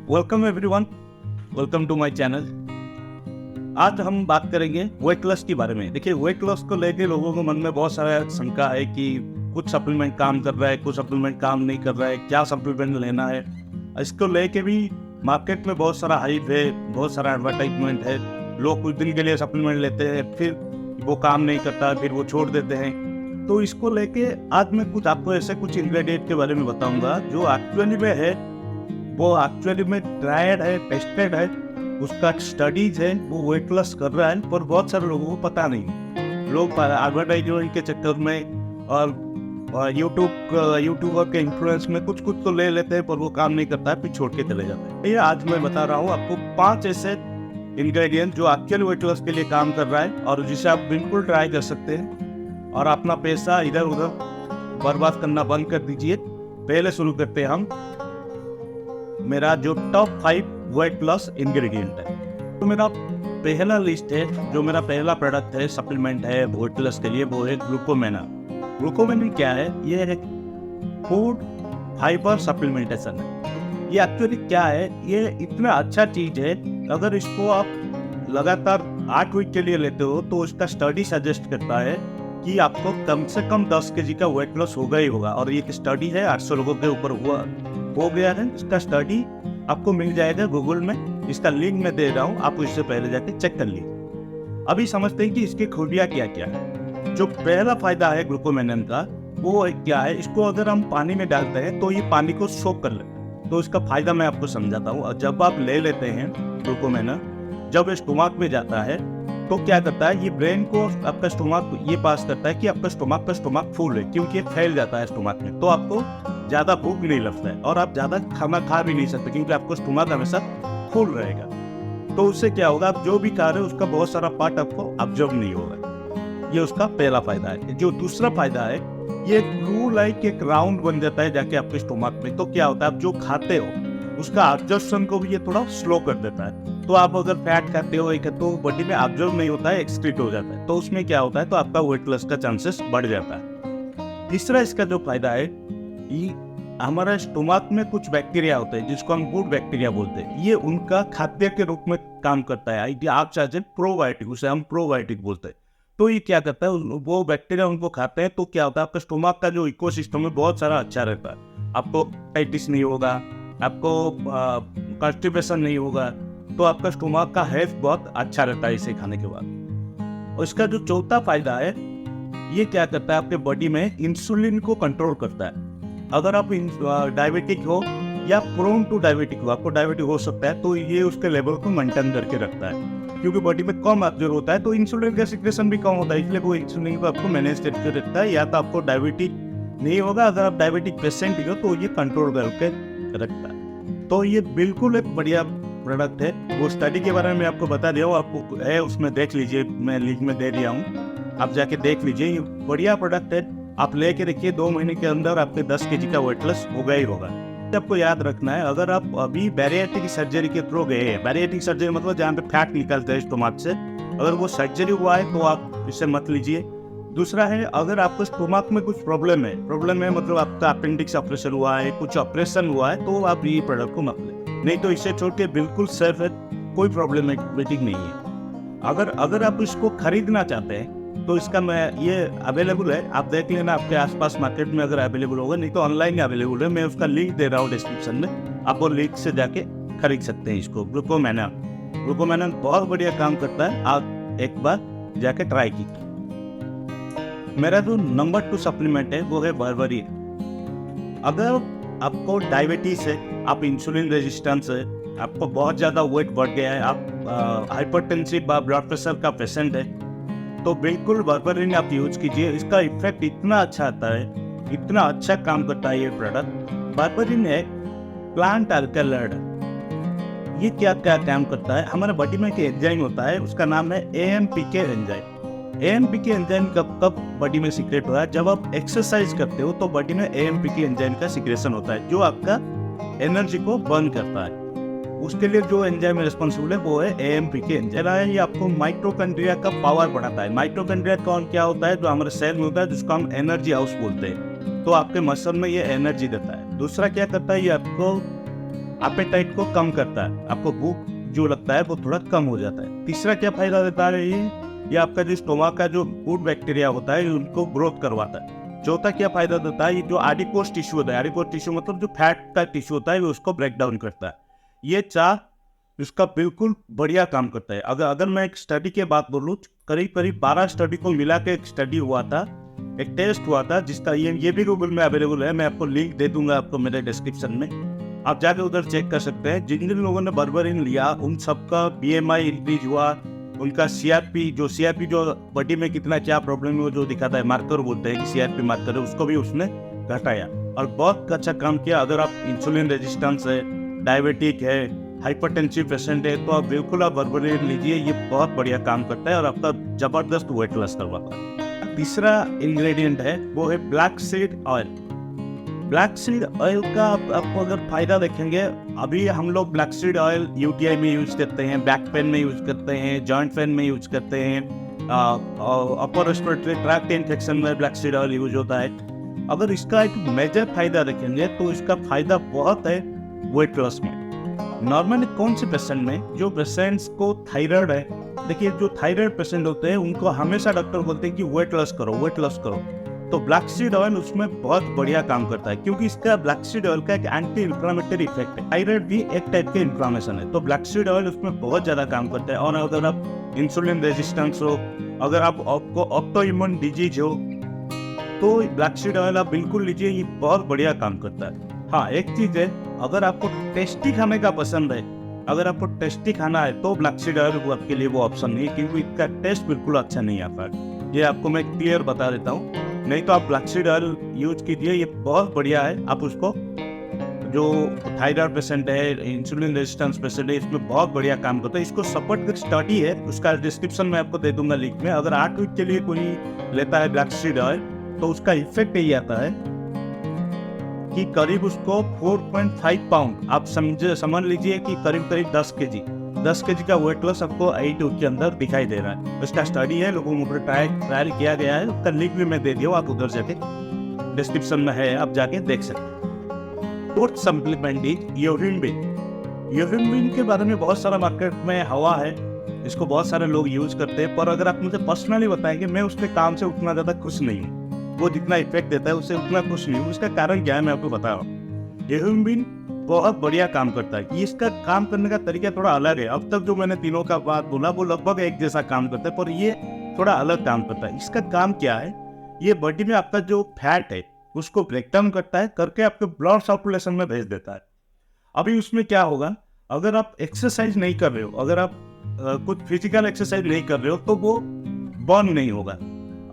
Welcome everyone, welcome to my channel. आज हम बात करेंगे वेट लॉस के बारे में। देखिए, वेट लॉस को लेके लोगों के मन में बहुत सारा शंका है कि कुछ सप्लीमेंट काम कर रहा है, कुछ सप्लीमेंट काम नहीं कर रहा है, क्या सप्लीमेंट लेना है। इसको लेके भी मार्केट में बहुत सारा हाइप है, बहुत सारा एडवर्टाइजमेंट है। लोग कुछ दिन के लिए सप्लीमेंट लेते हैं, फिर वो काम नहीं करता, फिर वो छोड़ देते हैं। तो इसको लेके आज मैं आपको ऐसे कुछ इंग्रेडिएंट के बारे में बताऊंगा जो एक्चुअली में है, वो एक्चुअली में ट्रायड है, टेस्टेड है, उसका स्टडीज है, वो वेट लॉस कर रहा है, पर बहुत सारे लोगों को पता नहीं। लोग एडवर्टाइजमेंट के चक्कर में और यूट्यूबर के इन्फ्लुएंस में कुछ तो ले लेते हैं, पर वो काम नहीं करता है, फिर छोड़ के चले जाते हैं। ये आज मैं बता रहा हूँ आपको 5 ऐसे इंग्रेडिएंट जो एक्चुअल वेट लॉस के लिए काम कर रहा है और जिसे आप बिल्कुल ट्राई कर सकते हैं और अपना पैसा इधर उधर बर्बाद करना बंद कर दीजिए। पहले शुरू करते हैं हम मेरा जो टॉप 5 वेट लॉस इंग्रेडिएंट है। तो मेरा पहला लिस्ट है, जो मेरा पहला प्रोडक्ट है, सप्लीमेंट है वेट लॉस के लिए, वो है ग्लूकोमेना। ग्लूकोमेना क्या है? ये एक फूड फाइबर सप्लीमेंटेशन है। ये एक्चुअली क्या है? ये इतना अच्छा चीज है, अगर इसको आप लगातार 8 वीक के लिए लेते हो तो उसका स्टडी सजेस्ट करता है कि आपको कम से कम 10 kg का वेट लॉस होगा ही होगा। और ये एक स्टडी है, 800 लोगों के ऊपर हो गया है। इसका स्टडी आपको मिल जाएगा गूगल में, इसका लिंक मैं दे रहा हूँ, आप इससे पहले जाके चेक कर लीजिए। अभी समझते हैं कि इसकी खूबियाँ क्या क्या है। जो पहला फायदा है ग्लूकोमेनन का, वो क्या है? इसको अगर हम पानी में डालते हैं तो ये पानी को सोख कर लेते हैं। तो इसका फायदा मैं आपको समझाता हूँ। और जब आप ले लेते हैं ग्लूकोमेनन, जब स्टोमक में जाता है तो क्या करता है? ये ब्रेन को आपका स्टोमक ये पास करता है कि आपका स्टोमक फुल है, क्योंकि ये फैल जाता है स्टोमक में, तो आपको ज्यादा भूख नहीं लगता है और आप ज्यादा खाना खा भी नहीं सकते, क्योंकि आपको स्टोमक हमेशा फुल रहेगा। तो उससे क्या होगा? आप जो भी खा रहे हो उसका बहुत सारा पार्ट आपको ऑब्जर्व नहीं होगा। ये उसका पहला फायदा है। जो दूसरा फायदा है, ये ग्लू लाइक एक राउंड बन जाता है जाके आपके स्टोमक में। तो क्या होता है? आप जो खाते हो उसका ऑब्जर्वेशन को भी ये थोड़ा स्लो कर देता है। तो आप अगर फैट खाते हो तो बॉडी में ऑब्जर्व नहीं होता है, एक्सक्रीट हो जाता है। तो उसमें क्या होता है? तो आपका वेट लॉस का चांसेस बढ़ जाता है। तीसरा इसका जो फायदा है, ये हमारा स्टोमक में कुछ बैक्टीरिया होते हैं जिसको हम गुड बैक्टीरिया बोलते हैं। ये उनका खाद्य के रूप में काम करता है। आप चाहते हैं प्रोबायोटिक, उसे हम प्रोबायोटिक बोलते हैं। तो ये क्या करता है? वो बैक्टीरिया उनको खाते हैं तो क्या होता है? आपका स्टोमक का जो इकोसिस्टम है बहुत सारा अच्छा रहता है। आपको टाइटिस नहीं होगा, आपको कॉन्स्टिपेशन नहीं होगा, तो आपका स्टोमक का हेल्थ बहुत अच्छा रहता है इसे खाने के बाद। और इसका जो चौथा फायदा है, ये क्या करता है? आपके बॉडी में इंसुलिन को कंट्रोल करता है। अगर आप डायबिटिक हो या प्रोन टू डायबिटिक हो, आपको डायबिटिक हो सकता है, तो ये उसके लेवल को मेंटेन करके रखता है, क्योंकि बॉडी में कम ऑब्जर्व होता है तो इंसुलिन का सिक्रेशन भी कम होता है, इसलिए वो इंसुलिन को आपको मैनेज करके रखता है। या तो आपको डायबिटिक नहीं होगा, अगर आप डायबिटिक पेशेंट हो तो ये कंट्रोल करके रखता है। तो ये बिल्कुल एक बढ़िया प्रोडक्ट है। वो स्टडी के बारे में मैं आपको बता दिया हूँ, आपको है उसमें देख लीजिए, मैं लिंक में दे दिया हूँ, आप जाके देख लीजिए। ये बढ़िया प्रोडक्ट है, आप लेके रखिए। 2 महीने के अंदर आपके 10 kg का वेट लॉस होगा ही होगा। आपको याद रखना है, अगर आप अभी बैरिएट्रिक सर्जरी के थ्रू गए हैं, बैरिएट्रिक सर्जरी मतलब जहाँ पे फैट निकलता है स्टोमक से, अगर वो सर्जरी हुआ है तो आप इसे मत लीजिए। दूसरा है, अगर आपको स्टोमक में कुछ प्रॉब्लम है मतलब आपका अपेंडिक्स ऑपरेशन हुआ है, कुछ ऑपरेशन हुआ है, तो आप ये प्रोडक्ट को मत लें। नहीं तो इसे छोड़ के बिल्कुल सेफ है, कोई प्रॉब्लमेटिक नहीं है। अगर आप इसको खरीदना चाहते हैं तो इसका ये अवेलेबल है, आप देख लेना आपके आसपास मार्केट में अगर अवेलेबल होगा, नहीं तो ऑनलाइन अवेलेबल है। मैं उसका लिंक दे रहा हूँ डिस्क्रिप्शन में, आप वो लिंक से जाके खरीद सकते हैं इसको। ग्लूकोमेना बहुत बढ़िया काम करता है, आप एक बार जाके ट्राई कीजिए। मेरा जो नंबर 2 सप्लीमेंट है वो है बर्बरी। अगर आपको डायबिटीज है, आप इंसुलिन रेजिस्टेंस है, आपको बहुत ज़्यादा वेट बढ़ गया है, आप हाइपरटेंसिव ब्लड प्रेशर का पेशेंट है, तो बिल्कुल बर्बरीन आप यूज कीजिए। इसका इफेक्ट इतना अच्छा आता है, इतना अच्छा काम करता है ये प्रोडक्ट। बर्बरीन एक प्लांट अल्कलॉइड। ये क्या क्या काम करता है? हमारे बॉडी में एक एंजाइम होता है, उसका नाम है AMPK एंजाइम। AMPK एंजाइम कब बॉडी में सीक्रेट होता है? जब आप एक्सरसाइज करते हो तो बॉडी में AMPK एंजाइम का सीक्रेशन होता है, जो आपका एनर्जी को बर्न करता है। उसके लिए जो एंजाइम रिस्पॉन्सिबल है वो है AMPK एंजाइम। ये आपको माइटोकॉन्ड्रिया का पावर बढ़ाता है। माइटोकॉन्ड्रिया कौन क्या होता है? जो हमारे सेल में होता है, जिसको हम एनर्जी हाउस बोलते हैं। तो आपके मसल में ये एनर्जी देता है। दूसरा क्या करता है? ये आपको एपेटाइट को कम करता है, आपको भूख जो लगता है वो थोड़ा कम हो जाता है। तीसरा क्या फायदा देता है ये आपका जो स्टोमक का जो गुड बैक्टीरिया होता है उनको ग्रोथ करवाता है। चौथा क्या फायदा देता है, ये जो एडिपोज टिश्यू होता है, एडिपोज टिश्यू मतलब जो फैट का टिश्यू होता है वो उसको ब्रेक डाउन करता है। ये चार इसका बिल्कुल बढ़िया काम करता है। अगर मैं एक स्टडी की बात बोलूँ, करीब 12 स्टडी को मिला के एक स्टडी हुआ था, एक टेस्ट हुआ था जिसका ये भी गूगल में अवेलेबल है, मैं आपको लिंक दे दूंगा आपको मेरे डिस्क्रिप्शन में, आप जाके उधर चेक कर सकते हैं। जिन जिन लोगों ने बर्बरिन लिया उन सबका BMI इंक्रीज हुआ, उनका CRP जो बॉडी में कितना क्या प्रॉब्लम है जो दिखाता है, मार्कर बोलते हैं कि CRP मार्कर है, उसको भी उसने घटाया और बहुत अच्छा काम किया। अगर आप इंसुलिन रेजिस्टेंस है, डायबिटिक है, हाइपरटेंसिव पेशेंट है, तो आप बिल्कुल आप बर्बरिन लीजिए, ये बहुत बढ़िया काम करता है और आपका जबरदस्त वेट लॉस करवाता है। तीसरा इंग्रेडिएंट है वो है black seed oil. Black seed oil का आपको अगर फायदा देखेंगे, अभी हम लोग ब्लैक सीड ऑयल UTI में यूज करते हैं, बैक पेन में यूज करते हैं, जॉइंट पेन में यूज करते हैं, अपर रेस्पिरेटरी ट्रैक्ट इन्फेक्शन में ब्लैक सीड ऑयल यूज होता है। अगर इसका एक मेजर फायदा देखेंगे तो इसका फायदा बहुत है वेट लॉस में। नॉर्मली कौन से पेशेंट में, जो पेशेंट्स को थायराइड है, देखिए जो थायराइड पेशेंट होते हैं उनको हमेशा डॉक्टर बोलते हैं कि वेट लॉस करो, तो ब्लैक सीड ऑयल उसमें बहुत बढ़िया काम करता है, क्योंकि इसका ब्लैक सीड ऑयल का एक एंटी इन्फ्लेमेटरी इफेक्ट है। थायराइड भी एक टाइप के इन्फ्लेमेशन है, तो ब्लैक सीड ऑयल उसमें बहुत ज्यादा काम करता है। और अगर आप इंसुलिन रेजिस्टेंस हो, अगर आपको ऑटो इम्यून डिजीज हो, तो ब्लैक सीड ऑयल आप बिल्कुल लीजिए, ये बहुत बढ़िया काम करता है। हाँ, एक चीज है, अगर आपको टेस्टी खाने का पसंद है, अगर आपको टेस्टी खाना है तो ब्लैक सीड ऑयल आपके लिए वो ऑप्शन नहीं है, क्योंकि इसका टेस्ट बिल्कुल अच्छा नहीं आता है। ये आपको मैं क्लियर बता देता हूँ। नहीं तो आप ब्लैक सीड ऑयल यूज कीजिए, ये बहुत बढ़िया है। आप उसको, जो थायराइड पेशेंट है, इंसुलिन रेजिस्टेंस पेशेंट है, इसमें बहुत बढ़िया काम करता है। इसको सपोर्ट कर स्टडी है, उसका डिस्क्रिप्शन में आपको दे दूंगा लिंक में। अगर 8 वीक के लिए कोई लेता है ब्लैक सीड ऑयल, तो उसका इफेक्ट यही आता है कि करीब उसको 4.5 पाउंड, आप समझ लीजिए कि करीब 10 केजी का वेट लॉस आपको 8 वीक के अंदर दिखाई दे रहा है। उसका स्टडी है, लोगों के ऊपर ट्रायल किया गया है, उसका लिंक भी मैं दे दिया, आप उधर जाके डिस्क्रिप्शन में है, आप जाके देख सकते हैं। फोर्थ सप्लीमेंट इज यूरिनबिन। यूरिनबिन के बारे में बहुत सारा मार्केट में हवा है, इसको बहुत सारे लोग यूज करते हैं, पर अगर आप मुझे पर्सनली बताएंगे, मैं उसके काम से उतना ज्यादा खुश नहीं हूँ। वो जितना इफेक्ट देता है उससे उतना खुश नहीं हूँ। उसका कारण क्या है मैं आपको बता रहा हूँ। यूरिनबिन बहुत बढ़िया काम करता है। इसका काम करने का तरीका थोड़ा अलग है। अब तक जो मैंने तीनों का बात बोला वो लगभग एक जैसा काम करता है, पर ये थोड़ा अलग काम करता है। इसका काम क्या है, ये बॉडी में आपका जो फैट है उसको ब्रेक डाउन करता है, करके आपके ब्लड सर्कुलेशन में भेज देता है। अभी उसमें क्या होगा, अगर आप एक्सरसाइज नहीं कर रहे हो, अगर आप कुछ फिजिकल एक्सरसाइज नहीं कर रहे हो, तो वो बर्न नहीं होगा।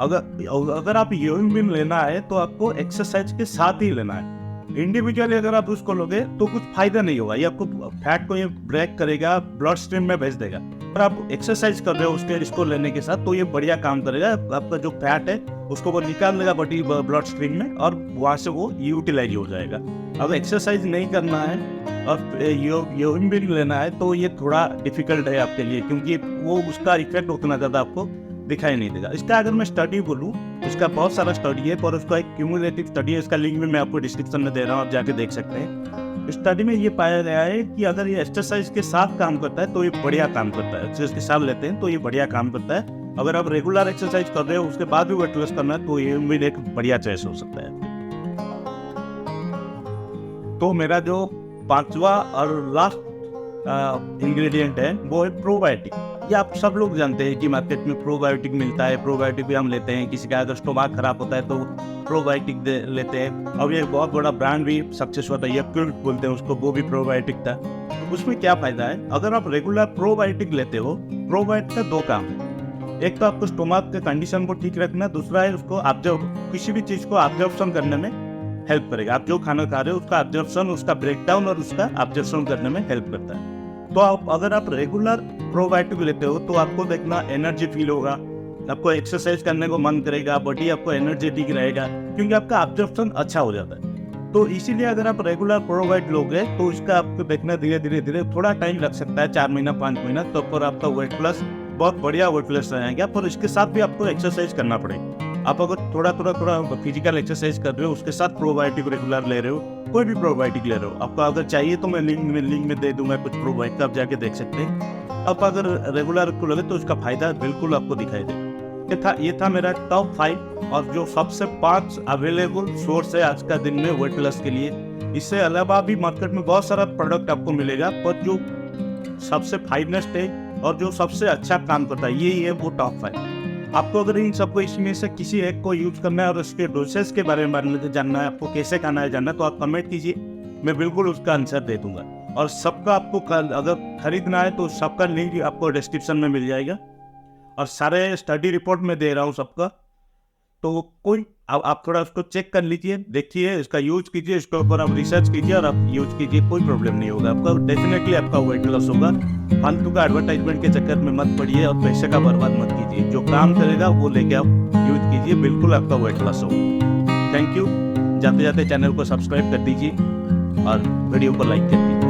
अगर आप यूरिन लेना है तो आपको एक्सरसाइज के साथ ही लेना है। इंडिविजुअली अगर आप उसको लोगे तो कुछ फायदा नहीं होगा, ये आपको फैट को ये ब्रेक करेगा, ब्लड स्ट्रीम में भेज देगा। अगर आप एक्सरसाइज कर रहे हो उसके इसको लेने के साथ, तो ये बढ़िया काम करेगा। आपका जो फैट है उसको वो निकाल देगा बॉडी ब्लड स्ट्रीम में, और वहां से वो यूटिलाइज हो जाएगा। अगर एक्सरसाइज नहीं करना है और यूरिन भी लेना है तो ये थोड़ा डिफिकल्ट है आपके लिए, क्योंकि वो उसका इफेक्ट उतना ज्यादा आपको दिखाई नहीं देगा। इसका अगर मैं स्टडी बोलूँ, इसका बहुत सारा स्टडी है, पर उसका एक क्यूमुलेटिव स्टडी है, इसका लिंक भी मैं आपको डिस्क्रिप्शन में दे रहा हूँ, आप जाके देख सकते हैं। स्टडी में ये पाया गया है कि अगर ये एक्सरसाइज के साथ काम करता है तो ये बढ़िया काम करता है। एक्सरसाइज के साथ लेते हैं तो ये बढ़िया काम करता है। अगर आप रेगुलर एक्सरसाइज कर रहे हो उसके बाद भी वेट लॉस करना है तो ये भी एक बढ़िया चॉइस हो सकता है। तो मेरा जो 5वां और लास्ट इंग्रेडिएंट है वो है प्रोबायोटिक। ये आप सब लोग जानते हैं कि मार्केट में प्रोबायोटिक मिलता है, प्रोबायोटिक भी हम लेते हैं। किसी का अगर स्टोमक खराब होता है तो प्रोबायोटिक लेते हैं। अब ये बहुत बड़ा ब्रांड भी सक्सेस हुआ था, यक्रुल्ट बोलते हैं उसको, वो भी प्रोबायोटिक था। उसमें क्या फायदा है, अगर आप रेगुलर प्रोबायोटिक लेते हो, प्रोबायोटिक का 2 काम है। एक तो आपको स्टोमक के कंडीशन को ठीक रखना, दूसरा है उसको किसी भी चीज को ऑब्जर्प्शन करने में हेल्प करेगा। आप जो खाना खा रहे हो उसका ऑब्जर्प्शन, उसका ब्रेकडाउन और उसका ऑब्जर्प्शन करने में हेल्प करता है। तो अगर आप रेगुलर प्रोबायोटिक लेते हो तो आपको देखना एनर्जी फील होगा, आपको एक्सरसाइज करने को मन करेगा, बॉडी आपको एनर्जेटिक रहेगा, क्योंकि आपका ऑब्जर्प्शन अच्छा हो जाता है। तो इसीलिए अगर आप रेगुलर प्रोबायोटिक लोगे तो इसका आपको देखना धीरे थोड़ा टाइम लग सकता है, 4 महीना 5 महीना, तो पर आपका वेट लॉस बहुत बढ़िया वेट लॉस रहेगा। पर इसके साथ भी आपको एक्सरसाइज करना पड़ेगा। आप अगर थोड़ा फिजिकल एक्सरसाइज कर रहे हो, उसके साथ प्रोबायोटिक रेगुलर ले रहे हो, कोई भी प्रोबायोटिक ले रहे हो, आपको अगर चाहिए तो मैं लिंक में दे दूंगा कुछ प्रोबायोटिक, आप जाके देख सकते हैं। आप अगर रेगुलर को लगे तो उसका फायदा बिल्कुल आपको दिखाई देगा। ये था मेरा टॉप 5 और जो सबसे 5 अवेलेबल सोर्स है आज का दिन में वेट लॉस के लिए। इससे अलावा भी मार्केट में बहुत सारा प्रोडक्ट आपको मिलेगा, पर जो सबसे फाइनेस्ट है और जो सबसे अच्छा काम करता है यही है वो टॉप 5। आपको अगर इन सबको इसमें से किसी एक को यूज करना है और उसके डोसेस के बारे में जानना है, आपको कैसे खाना है जानना है, तो आप कमेंट कीजिए, मैं बिल्कुल उसका आंसर दे दूंगा। और सबका आपको अगर खरीदना है तो सबका लिंक आपको डिस्क्रिप्शन में मिल जाएगा, और सारे स्टडी रिपोर्ट में दे रहा हूँ सबका। तो कोई आप थोड़ा उसको चेक कर लीजिए, देखिए, इसका यूज कीजिए, इसके ऊपर आप रिसर्च कीजिए और आप यूज कीजिए, कोई प्रॉब्लम नहीं होगा आपका, डेफिनेटली आपका वेट लॉस होगा। फालतू का एडवर्टाइजमेंट के चक्कर में मत पड़िए और पैसे का बर्बाद मत कीजिए, जो काम करेगा वो लेके आप यूज कीजिए, बिल्कुल आपका वेट लॉस होगा। Thank you. जाते जाते चैनल को सब्सक्राइब कर दीजिए और वीडियो को लाइक कर दीजिए।